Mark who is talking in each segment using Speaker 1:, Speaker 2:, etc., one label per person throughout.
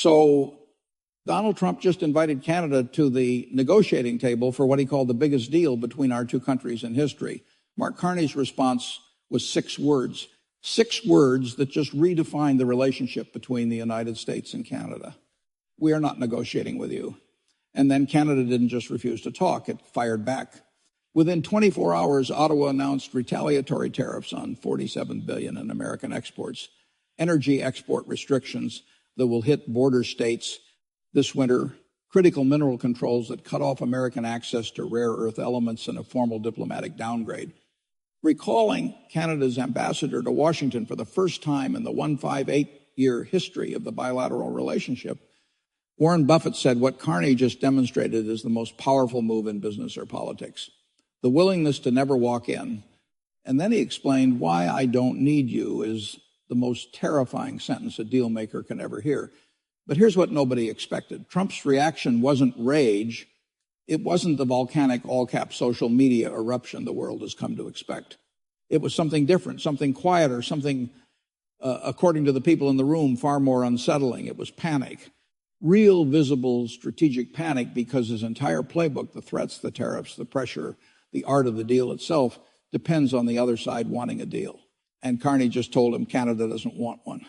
Speaker 1: So Donald Trump just invited Canada to the negotiating table for what he called the biggest deal between our two countries in history. Mark Carney's response was 6 words. 6 words that just redefined the relationship between the United States and Canada. We are not negotiating with you. And then Canada didn't just refuse to talk, it fired back. Within 24 hours, Ottawa announced retaliatory tariffs on $47 billion in American exports, energy export restrictions that will hit border states this winter, critical mineral controls that cut off American access to rare earth elements, and a formal diplomatic downgrade. Recalling Canada's ambassador to Washington for the first time in the 158-year history of the bilateral relationship, Warren Buffett said what Carney just demonstrated is the most powerful move in business or politics, the willingness to never walk in. And then he explained, "Why I don't need you" is the most terrifying sentence a deal maker can ever hear. But here's what nobody expected. Trump's reaction wasn't rage. It wasn't the volcanic all-cap social media eruption the world has come to expect. It was something different, something quieter, something, according to the people in the room, far more unsettling. It was panic. Real, visible, strategic panic, because his entire playbook, the threats, the tariffs, the pressure, the art of the deal itself, depends on the other side wanting a deal. And Carney just told him Canada doesn't want one.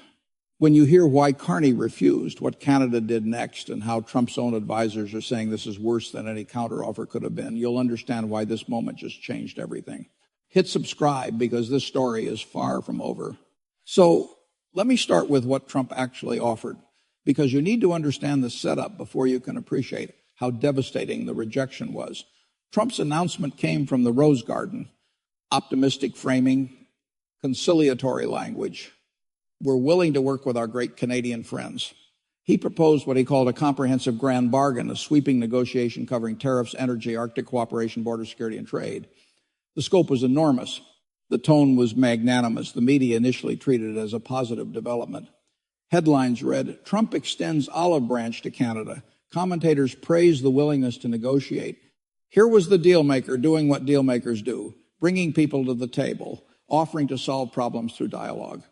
Speaker 1: When you hear why Carney refused, what Canada did next, and how Trump's own advisors are saying this is worse than any counteroffer could have been, you'll understand why this moment just changed everything. Hit subscribe, because this story is far from over. So let me start with what Trump actually offered, because you need to understand the setup before you can appreciate how devastating the rejection was. Trump's announcement came from the Rose Garden. Optimistic framing, conciliatory language. We're willing to work with our great Canadian friends. He proposed what he called a comprehensive grand bargain, a sweeping negotiation covering tariffs, energy, Arctic cooperation, border security, and trade. The scope was enormous. The tone was magnanimous. The media initially treated it as a positive development. Headlines read, "Trump extends olive branch to Canada. Commentators praised the willingness to negotiate." Here was the deal maker doing what deal makers do, bringing people to the table, offering to solve problems through dialogue.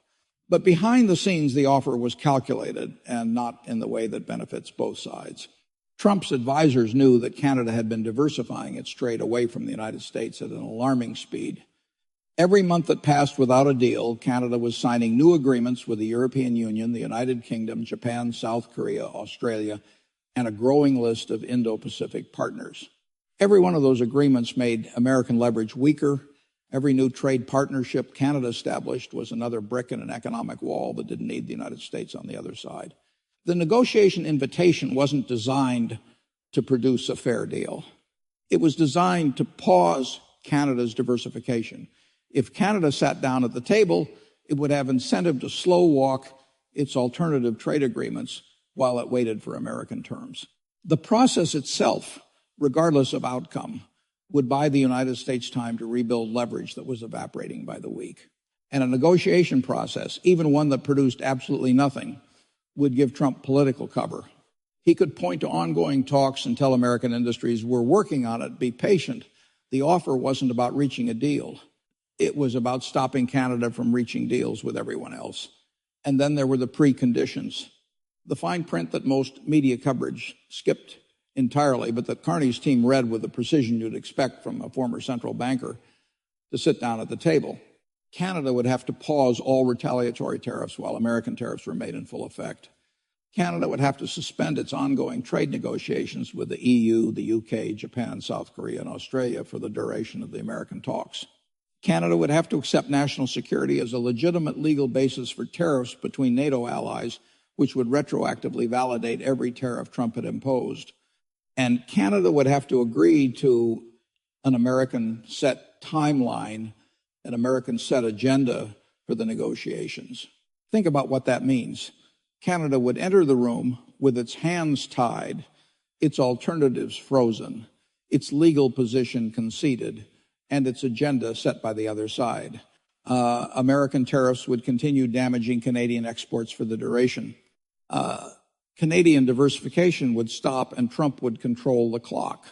Speaker 1: But behind the scenes, the offer was calculated and not in the way that benefits both sides. Trump's advisors knew that Canada had been diversifying its trade away from the United States at an alarming speed. Every month that passed without a deal, Canada was signing new agreements with the European Union, the United Kingdom, Japan, South Korea, Australia, and a growing list of Indo-Pacific partners. Every one of those agreements made American leverage weaker. Every new trade partnership Canada established was another brick in an economic wall that didn't need the United States on the other side. The negotiation invitation wasn't designed to produce a fair deal. It was designed to pause Canada's diversification. If Canada sat down at the table, it would have incentive to slow walk its alternative trade agreements while it waited for American terms. The process itself, regardless of outcome, would buy the United States time to rebuild leverage that was evaporating by the week. And a negotiation process, even one that produced absolutely nothing, would give Trump political cover. He could point to ongoing talks and tell American industries, "We're working on it, be patient." The offer wasn't about reaching a deal. It was about stopping Canada from reaching deals with everyone else. And then there were the preconditions, the fine print that most media coverage skipped entirely, but that Carney's team read with the precision you'd expect from a former central banker to sit down at the table. Canada would have to pause all retaliatory tariffs while American tariffs remained in full effect. Canada would have to suspend its ongoing trade negotiations with the EU, the UK, Japan, South Korea, and Australia for the duration of the American talks. Canada would have to accept national security as a legitimate legal basis for tariffs between NATO allies, which would retroactively validate every tariff Trump had imposed. And Canada would have to agree to an American set timeline, an American set agenda for the negotiations. Think about what that means. Canada would enter the room with its hands tied, its alternatives frozen, its legal position conceded, and its agenda set by the other side. American tariffs would continue damaging Canadian exports for the duration. Canadian diversification would stop and Trump would control the clock.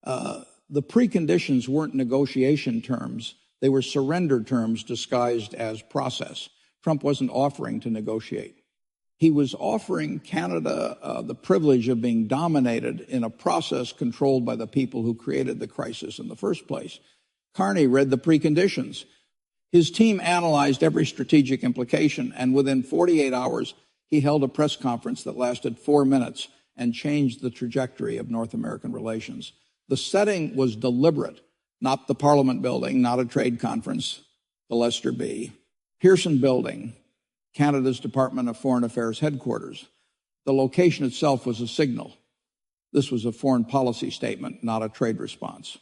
Speaker 1: The preconditions weren't negotiation terms. They were surrender terms disguised as process. Trump wasn't offering to negotiate. He was offering Canada the privilege of being dominated in a process controlled by the people who created the crisis in the first place. Carney read the preconditions. His team analyzed every strategic implication, and within 48 hours, he held a press conference that lasted 4 minutes and changed the trajectory of North American relations. The setting was deliberate, not the Parliament building, not a trade conference, the Lester B. Pearson building, Canada's Department of Foreign Affairs headquarters. The location itself was a signal. This was a foreign policy statement, not a trade response.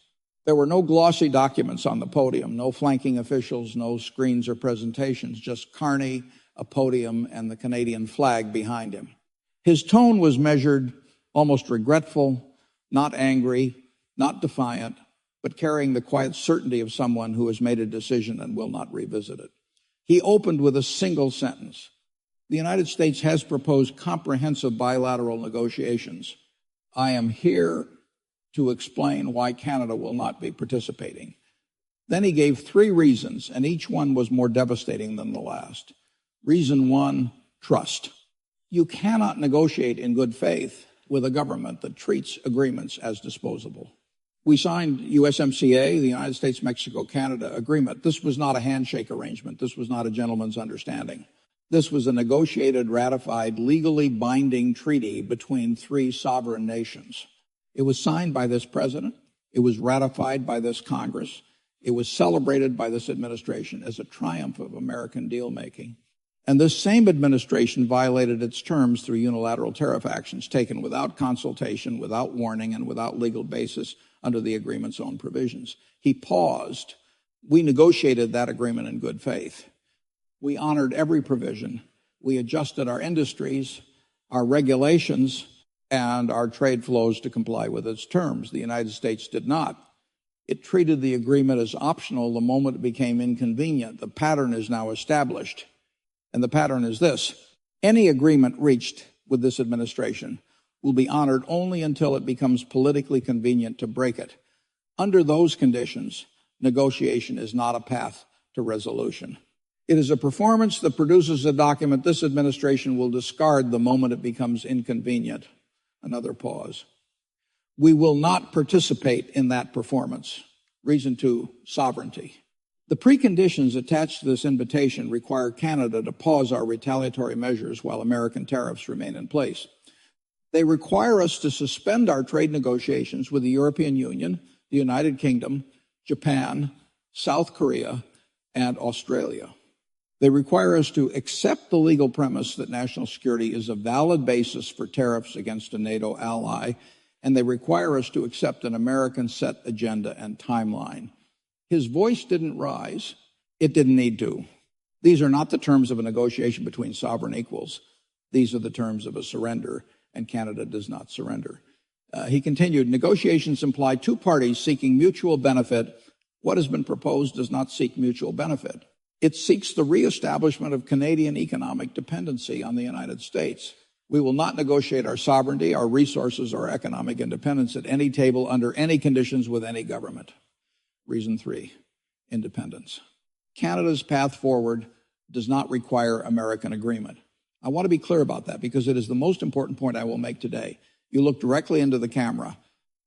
Speaker 1: There were no glossy documents on the podium, no flanking officials, no screens or presentations, just Carney, a podium, and the Canadian flag behind him. His tone was measured, almost regretful, not angry, not defiant, but carrying the quiet certainty of someone who has made a decision and will not revisit it. He opened with a single sentence. The United States has proposed comprehensive bilateral negotiations. I am here to explain why Canada will not be participating. Then he gave 3 reasons, and each one was more devastating than the last. Reason 1, trust. You cannot negotiate in good faith with a government that treats agreements as disposable. We signed USMCA, the United States-Mexico-Canada agreement. This was not a handshake arrangement. This was not a gentleman's understanding. This was a negotiated, ratified, legally binding treaty between 3 sovereign nations. It was signed by this president. It was ratified by this Congress. It was celebrated by this administration as a triumph of American deal-making. And this same administration violated its terms through unilateral tariff actions taken without consultation, without warning, and without legal basis under the agreement's own provisions. He paused. We negotiated that agreement in good faith. We honored every provision. We adjusted our industries, our regulations, and our trade flows to comply with its terms. The United States did not. It treated the agreement as optional the moment it became inconvenient. The pattern is now established. And the pattern is this: any agreement reached with this administration will be honored only until it becomes politically convenient to break it. Under those conditions, negotiation is not a path to resolution. It is a performance that produces a document this administration will discard the moment it becomes inconvenient. Another pause. We will not participate in that performance. Reason 2, sovereignty. The preconditions attached to this invitation require Canada to pause our retaliatory measures while American tariffs remain in place. They require us to suspend our trade negotiations with the European Union, the United Kingdom, Japan, South Korea, and Australia. They require us to accept the legal premise that national security is a valid basis for tariffs against a NATO ally, and they require us to accept an American set agenda and timeline. His voice didn't rise. It didn't need to. These are not the terms of a negotiation between sovereign equals. These are the terms of a surrender, and Canada does not surrender. He continued, negotiations imply 2 parties seeking mutual benefit. What has been proposed does not seek mutual benefit. It seeks the reestablishment of Canadian economic dependency on the United States. We will not negotiate our sovereignty, our resources, or economic independence at any table under any conditions with any government. Reason 3, independence. Canada's path forward does not require American agreement. I want to be clear about that because it is the most important point I will make today. You look directly into the camera.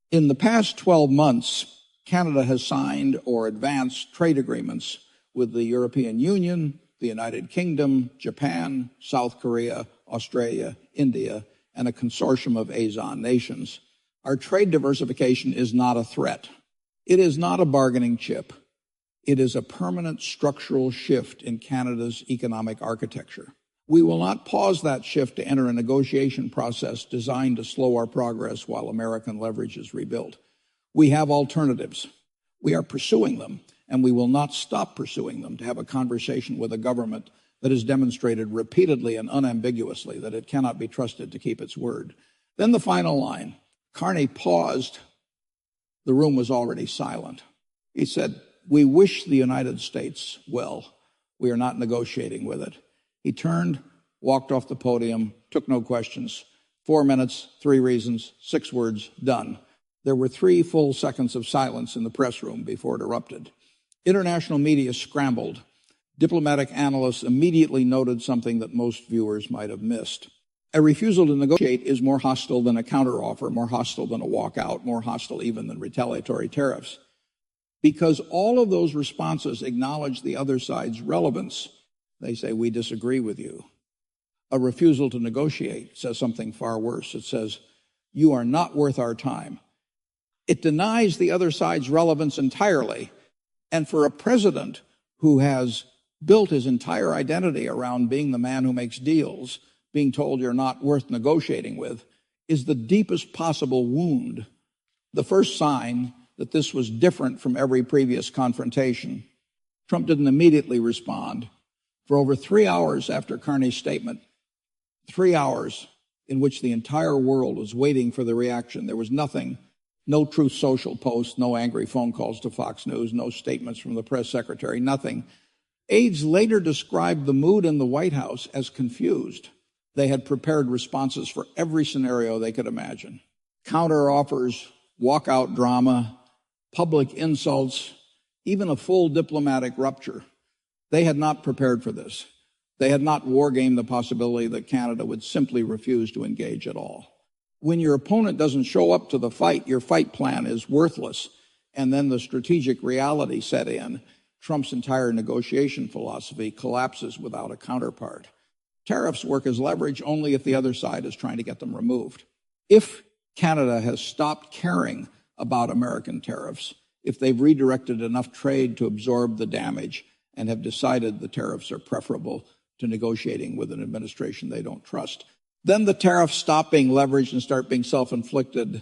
Speaker 1: In the past 12 months, Canada has signed or advanced trade agreements with the European Union, the United Kingdom, Japan, South Korea, Australia, India, and a consortium of ASEAN nations. Our trade diversification is not a threat. It is not a bargaining chip. It is a permanent structural shift in Canada's economic architecture. We will not pause that shift to enter a negotiation process designed to slow our progress while American leverage is rebuilt. We have alternatives. We are pursuing them, and we will not stop pursuing them to have a conversation with a government that has demonstrated repeatedly and unambiguously that it cannot be trusted to keep its word. Then the final line. Carney paused. The room was already silent. He said, we wish the United States well. We are not negotiating with it. He turned, walked off the podium, took no questions. 4 minutes, 3 reasons, 6 words, done. There were 3 full seconds of silence in the press room before it erupted. International media scrambled. diplomatic analysts immediately noted something that most viewers might have missed. A refusal to negotiate is more hostile than a counteroffer, more hostile than a walkout, more hostile even than retaliatory tariffs. Because all of those responses acknowledge the other side's relevance. They say, we disagree with you. A refusal to negotiate says something far worse. It says, you are not worth our time. It denies the other side's relevance entirely. And for a president who has built his entire identity around being the man who makes deals, being told you're not worth negotiating with, is the deepest possible wound. The first sign that this was different from every previous confrontation. Trump didn't immediately respond. For over 3 hours after Carney's statement, 3 hours in which the entire world was waiting for the reaction, there was nothing, no Truth Social posts, no angry phone calls to Fox News, no statements from the press secretary, nothing. Aides later described the mood in the White House as confused. They had prepared responses for every scenario they could imagine. Counter-offers, walkout drama, public insults, even a full diplomatic rupture. They had not prepared for this. They had not wargamed the possibility that Canada would simply refuse to engage at all. When your opponent doesn't show up to the fight, your fight plan is worthless. And then the strategic reality set in. Trump's entire negotiation philosophy collapses without a counterpart. Tariffs work as leverage only if the other side is trying to get them removed. If Canada has stopped caring about American tariffs, if they've redirected enough trade to absorb the damage and have decided the tariffs are preferable to negotiating with an administration they don't trust, then the tariffs stop being leveraged and start being self-inflicted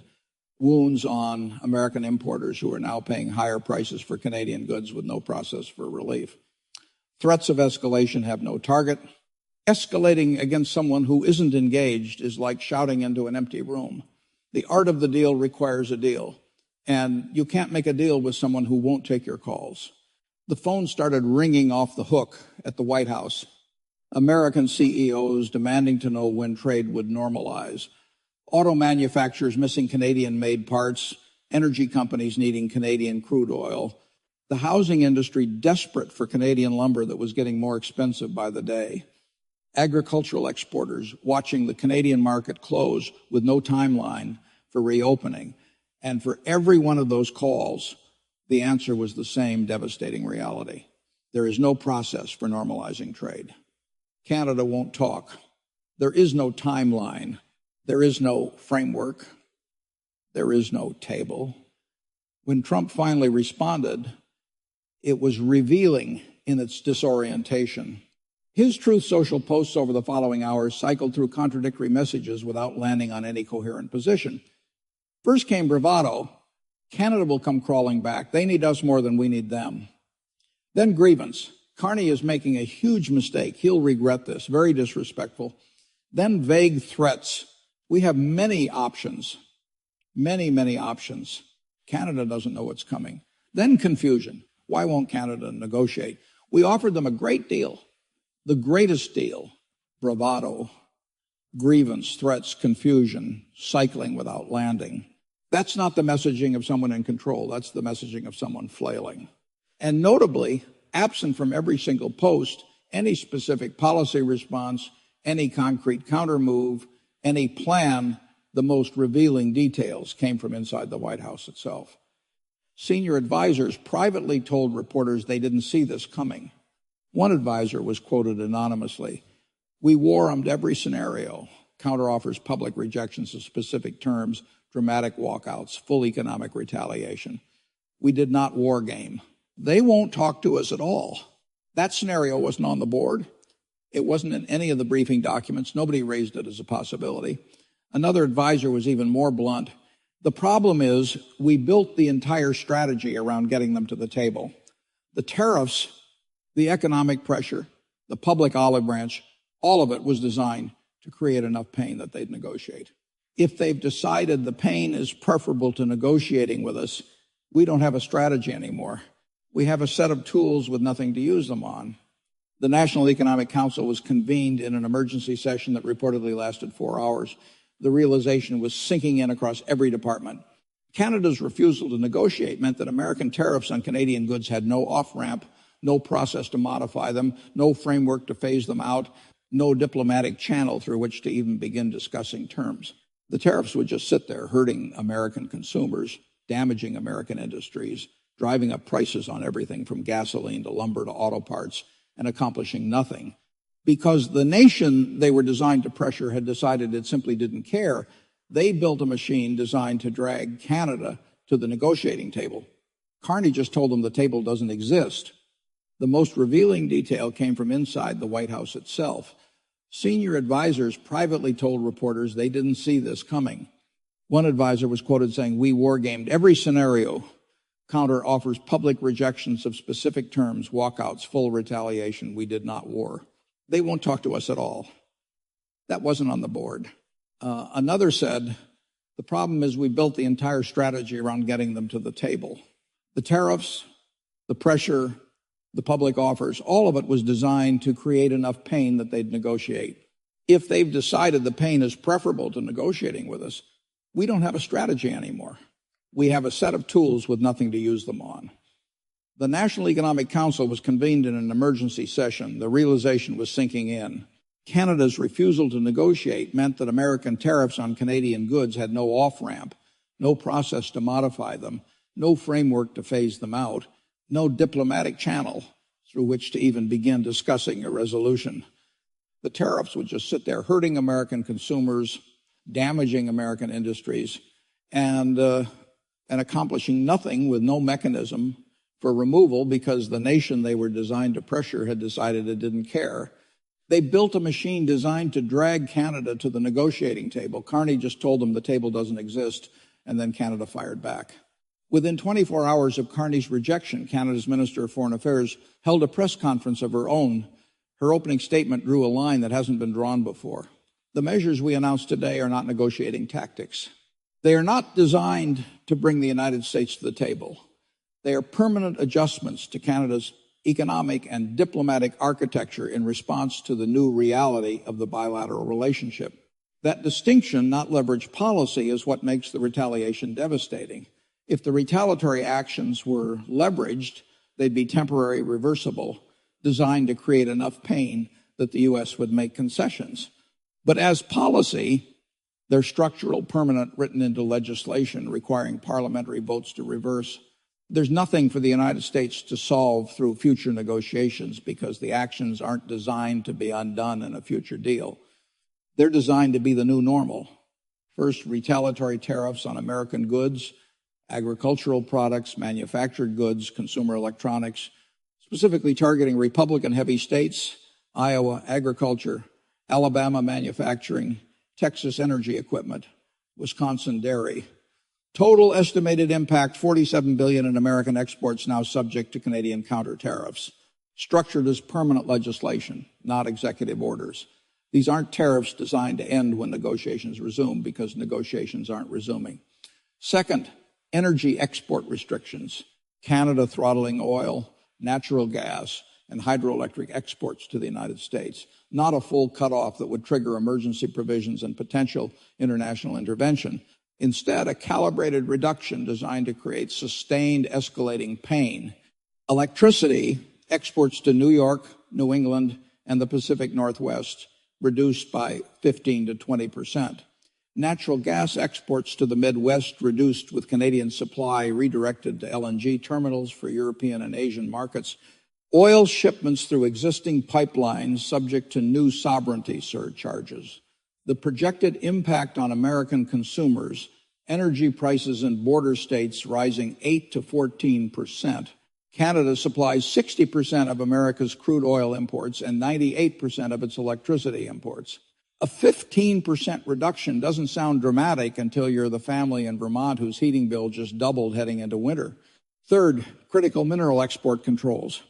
Speaker 1: wounds on American importers who are now paying higher prices for Canadian goods with no process for relief. Threats of escalation have no target. Escalating against someone who isn't engaged is like shouting into an empty room. The art of the deal requires a deal, and you can't make a deal with someone who won't take your calls. The phone started ringing off the hook at the White House. American CEOs demanding to know when trade would normalize. Auto manufacturers missing Canadian-made parts. Energy companies needing Canadian crude oil. The housing industry desperate for Canadian lumber that was getting more expensive by the day. Agricultural exporters watching the Canadian market close with no timeline for reopening. And for every one of those calls, the answer was the same devastating reality. There is no process for normalizing trade. Canada won't talk. There is no timeline. There is no framework. There is no table. When Trump finally responded, it was revealing in its disorientation. His Truth Social posts over the following hours cycled through contradictory messages without landing on any coherent position. First came bravado. Canada will come crawling back. They need us more than we need them. Then grievance. Carney is making a huge mistake. He'll regret this. Very disrespectful. Then vague threats. We have many options. Many options. Canada doesn't know what's coming. Then confusion. Why won't Canada negotiate? We offered them a great deal. The greatest deal. Bravado. Grievance, threats, confusion, cycling without landing. That's not the messaging of someone in control. That's the messaging of someone flailing. And notably, absent from every single post, any specific policy response, any concrete counter-move, any plan, the most revealing details came from inside the White House itself. Senior advisors privately told reporters they didn't see this coming. One advisor was quoted anonymously. We war-roomed every scenario, counteroffers, public rejections of specific terms, dramatic walkouts, full economic retaliation. We did not war game. They won't talk to us at all. That scenario wasn't on the board. It wasn't in any of the briefing documents. Nobody raised it as a possibility. Another advisor was even more blunt. The problem is we built the entire strategy around getting them to the table. The tariffs, the economic pressure, the public olive branch, all of it was designed to create enough pain that they'd negotiate. If they've decided the pain is preferable to negotiating with us, we don't have a strategy anymore. We have a set of tools with nothing to use them on. The National Economic Council was convened in an emergency session that reportedly lasted 4 hours. The realization was sinking in across every department. Canada's refusal to negotiate meant that American tariffs on Canadian goods had no off-ramp, no process to modify them, no framework to phase them out, no diplomatic channel through which to even begin discussing terms. The tariffs would just sit there hurting American consumers, damaging American industries, driving up prices on everything from gasoline to lumber to auto parts, and accomplishing nothing. Because the nation they were designed to pressure had decided it simply didn't care, they built a machine designed to drag Canada to the negotiating table. Carney just told them the table doesn't exist. The most revealing detail came from inside the White House itself. Senior advisors privately told reporters they didn't see this coming. One advisor was quoted saying, "We wargamed every scenario. Counter offers public rejections of specific terms, walkouts, full retaliation. We did not war." They won't talk to us at all. That wasn't on the board. Another said, "The problem is we built the entire strategy around getting them to the table. The tariffs, the pressure, the public offers, all of it was designed to create enough pain that they'd negotiate. If they've decided the pain is preferable to negotiating with us, we don't have a strategy anymore. We have a set of tools with nothing to use them on." The National Economic Council was convened in an emergency session. The realization was sinking in. Canada's refusal to negotiate meant that American tariffs on Canadian goods had no off-ramp, no process to modify them, no framework to phase them out, no diplomatic channel through which to even begin discussing a resolution. The tariffs would just sit there hurting American consumers, damaging American industries, and accomplishing nothing with no mechanism for removal because the nation they were designed to pressure had decided it didn't care. They built a machine designed to drag Canada to the negotiating table. Carney just told them the table doesn't exist, and then Canada fired back. Within 24 hours of Carney's rejection, Canada's Minister of Foreign Affairs held a press conference of her own. Her opening statement drew a line that hasn't been drawn before. The measures we announced today are not negotiating tactics. They are not designed to bring the United States to the table. They are permanent adjustments to Canada's economic and diplomatic architecture in response to the new reality of the bilateral relationship. That distinction, not leverage policy, is what makes the retaliation devastating. If the retaliatory actions were leveraged, they'd be temporary, reversible, designed to create enough pain that the U.S. would make concessions. But as policy, they're structural, permanent, written into legislation, requiring parliamentary votes to reverse. There's nothing for the United States to solve through future negotiations because the actions aren't designed to be undone in a future deal. They're designed to be the new normal. First, retaliatory tariffs on American goods, agricultural products, manufactured goods, consumer electronics, specifically targeting Republican-heavy states, Iowa agriculture, Alabama manufacturing, Texas energy equipment, Wisconsin dairy. Total estimated impact, $47 billion in American exports now subject to Canadian counter tariffs. Structured as permanent legislation, not executive orders. These aren't tariffs designed to end when negotiations resume because negotiations aren't resuming. Second, energy export restrictions. Canada throttling oil, natural gas, and hydroelectric exports to the United States. Not a full cutoff that would trigger emergency provisions and potential international intervention. Instead, a calibrated reduction designed to create sustained escalating pain. Electricity exports to New York, New England, and the Pacific Northwest reduced by 15 to 20%. Natural gas exports to the Midwest reduced with Canadian supply redirected to LNG terminals for European and Asian markets. Oil shipments through existing pipelines subject to new sovereignty surcharges. The projected impact on American consumers, energy prices in border states rising 8 to 14%. Canada supplies 60% of America's crude oil imports and 98% of its electricity imports. A 15% reduction doesn't sound dramatic until you're the family in Vermont whose heating bill just doubled heading into winter. Third, critical mineral export controls.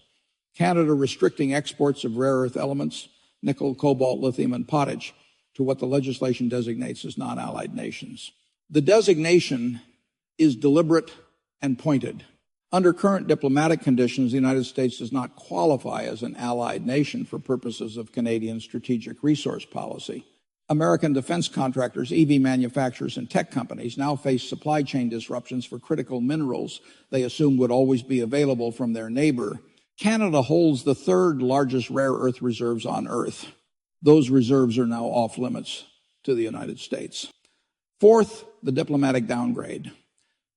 Speaker 1: Canada restricting exports of rare earth elements, nickel, cobalt, lithium, and potash, to what the legislation designates as non-allied nations. The designation is deliberate and pointed. Under current diplomatic conditions, the United States does not qualify as an allied nation for purposes of Canadian strategic resource policy. American defense contractors, EV manufacturers, and tech companies now face supply chain disruptions for critical minerals they assumed would always be available from their neighbor, Canada holds the third largest rare earth reserves on Earth. Those reserves are now off limits to the United States. Fourth, the diplomatic downgrade.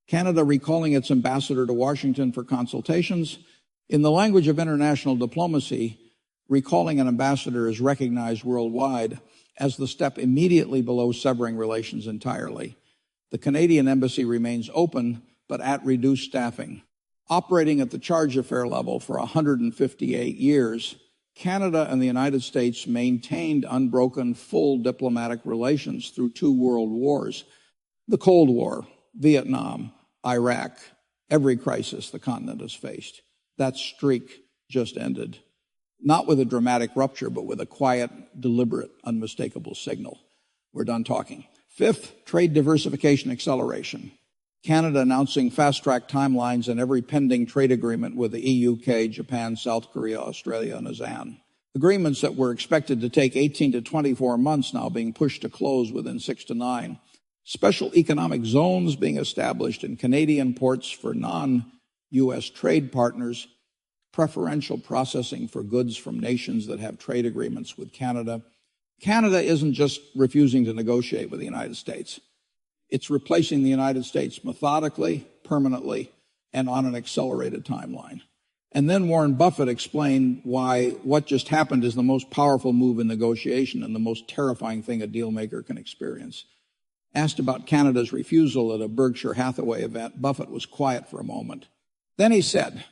Speaker 1: Canada recalling its ambassador to Washington for consultations. In the language of international diplomacy, recalling an ambassador is recognized worldwide as the step immediately below severing relations entirely. The Canadian embassy remains open, but at reduced staffing. Operating at the charge affair level for 158 years, Canada and the United States maintained unbroken full diplomatic relations through 2 world wars. The Cold War, Vietnam, Iraq, every crisis the continent has faced. That streak just ended. Not with a dramatic rupture, but with a quiet, deliberate, unmistakable signal. We're done talking. Fifth, trade diversification acceleration. Canada announcing fast-track timelines in every pending trade agreement with the EU, UK, Japan, South Korea, Australia, and ASEAN. Agreements that were expected to take 18 to 24 months now being pushed to close within 6 to 9. Special economic zones being established in Canadian ports for non-U.S. trade partners. Preferential processing for goods from nations that have trade agreements with Canada. Canada isn't just refusing to negotiate with the United States. It's replacing the United States methodically, permanently, and on an accelerated timeline. And then Warren Buffett explained why what just happened is the most powerful move in negotiation and the most terrifying thing a deal maker can experience. Asked about Canada's refusal at a Berkshire Hathaway event, Buffett was quiet for a moment. Then he said,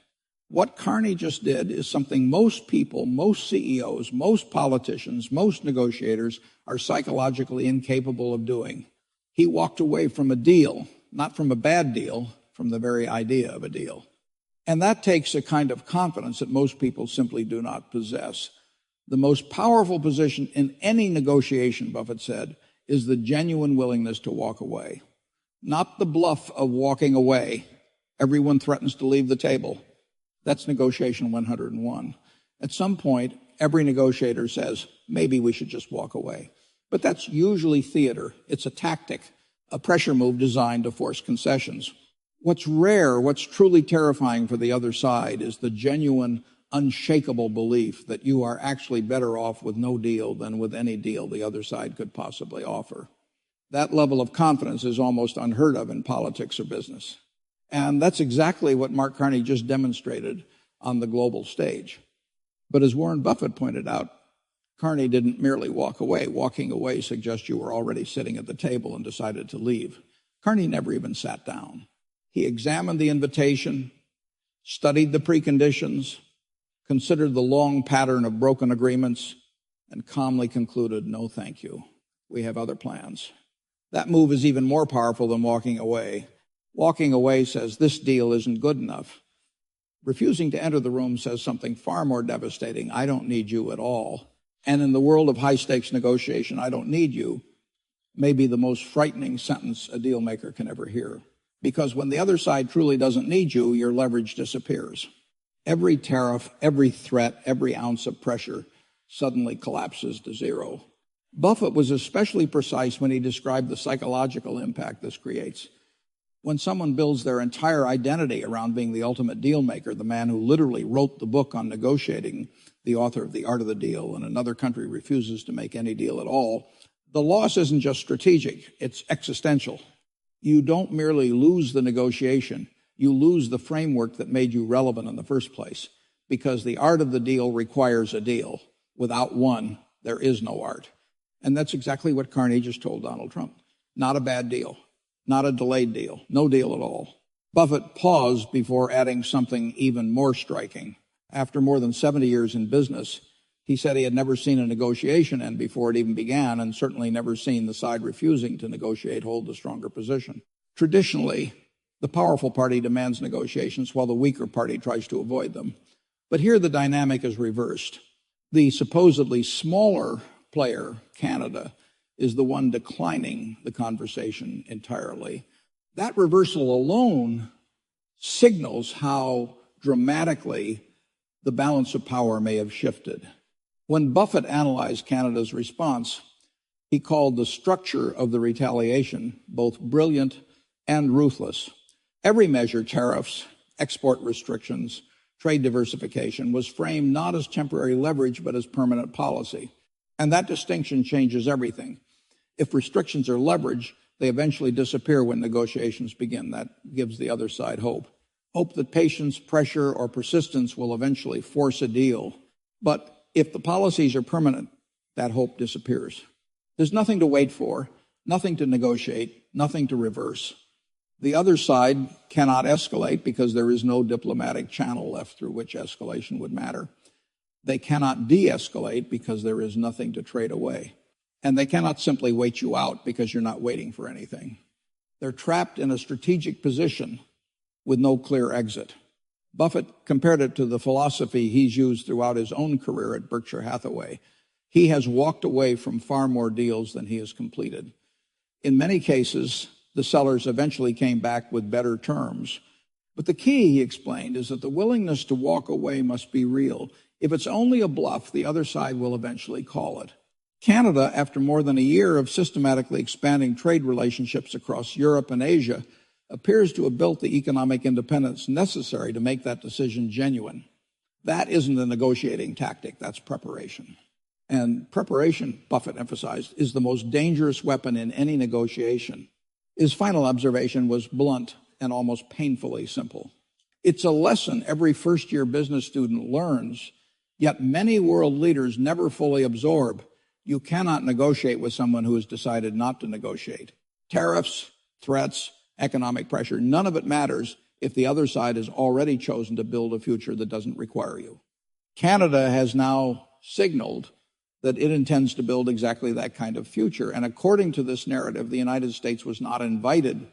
Speaker 1: what Carney just did is something most people, most CEOs, most politicians, most negotiators are psychologically incapable of doing. He walked away from a deal, not from a bad deal, from the very idea of a deal. And that takes a kind of confidence that most people simply do not possess. The most powerful position in any negotiation, Buffett said, is the genuine willingness to walk away. Not the bluff of walking away. Everyone threatens to leave the table. That's negotiation 101. At some point, every negotiator says, maybe we should just walk away. But that's usually theater. It's a tactic, a pressure move designed to force concessions. What's rare, what's truly terrifying for the other side is the genuine, unshakable belief that you are actually better off with no deal than with any deal the other side could possibly offer. That level of confidence is almost unheard of in politics or business. And that's exactly what Mark Carney just demonstrated on the global stage. But as Warren Buffett pointed out, Carney didn't merely walk away. Walking away suggests you were already sitting at the table and decided to leave. Carney never even sat down. He examined the invitation, studied the preconditions, considered the long pattern of broken agreements, and calmly concluded, no thank you. We have other plans. That move is even more powerful than walking away. Walking away says this deal isn't good enough. Refusing to enter the room says something far more devastating. I don't need you at all. And in the world of high-stakes negotiation, I don't need you, may be the most frightening sentence a deal maker can ever hear. Because when the other side truly doesn't need you, your leverage disappears. Every tariff, every threat, every ounce of pressure suddenly collapses to zero. Buffett was especially precise when he described the psychological impact this creates. When someone builds their entire identity around being the ultimate deal maker, the man who literally wrote the book on negotiating, the author of The Art of the Deal, and another country refuses to make any deal at all, the loss isn't just strategic, it's existential. You don't merely lose the negotiation, you lose the framework that made you relevant in the first place, because the art of the deal requires a deal. Without one, there is no art. And that's exactly what Carney just told Donald Trump. Not a bad deal. Not a delayed deal, no deal at all. Buffett paused before adding something even more striking. After more than 70 years in business, he said he had never seen a negotiation end before it even began, and certainly never seen the side refusing to negotiate hold the stronger position. Traditionally, the powerful party demands negotiations while the weaker party tries to avoid them. But here the dynamic is reversed. The supposedly smaller player, Canada, is the one declining the conversation entirely. That reversal alone signals how dramatically the balance of power may have shifted. When Buffett analyzed Canada's response, he called the structure of the retaliation both brilliant and ruthless. Every measure, tariffs, export restrictions, trade diversification, was framed not as temporary leverage but as permanent policy. And that distinction changes everything. If restrictions are leverage, they eventually disappear when negotiations begin. That gives the other side hope. Hope that patience, pressure, or persistence will eventually force a deal. But if the policies are permanent, that hope disappears. There's nothing to wait for, nothing to negotiate, nothing to reverse. The other side cannot escalate because there is no diplomatic channel left through which escalation would matter. They cannot de-escalate because there is nothing to trade away. And they cannot simply wait you out because you're not waiting for anything. They're trapped in a strategic position with no clear exit. Buffett compared it to the philosophy he's used throughout his own career at Berkshire Hathaway. He has walked away from far more deals than he has completed. In many cases, the sellers eventually came back with better terms. But the key, he explained, is that the willingness to walk away must be real. If it's only a bluff, the other side will eventually call it. Canada, after more than a year of systematically expanding trade relationships across Europe and Asia, appears to have built the economic independence necessary to make that decision genuine. That isn't a negotiating tactic, that's preparation. And preparation, Buffett emphasized, is the most dangerous weapon in any negotiation. His final observation was blunt and almost painfully simple. It's a lesson every first-year business student learns, yet many world leaders never fully absorb. You cannot negotiate with someone who has decided not to negotiate. Tariffs, threats, economic pressure, none of it matters if the other side has already chosen to build a future that doesn't require you. Canada has now signaled that it intends to build exactly that kind of future. And according to this narrative, the United States was not invited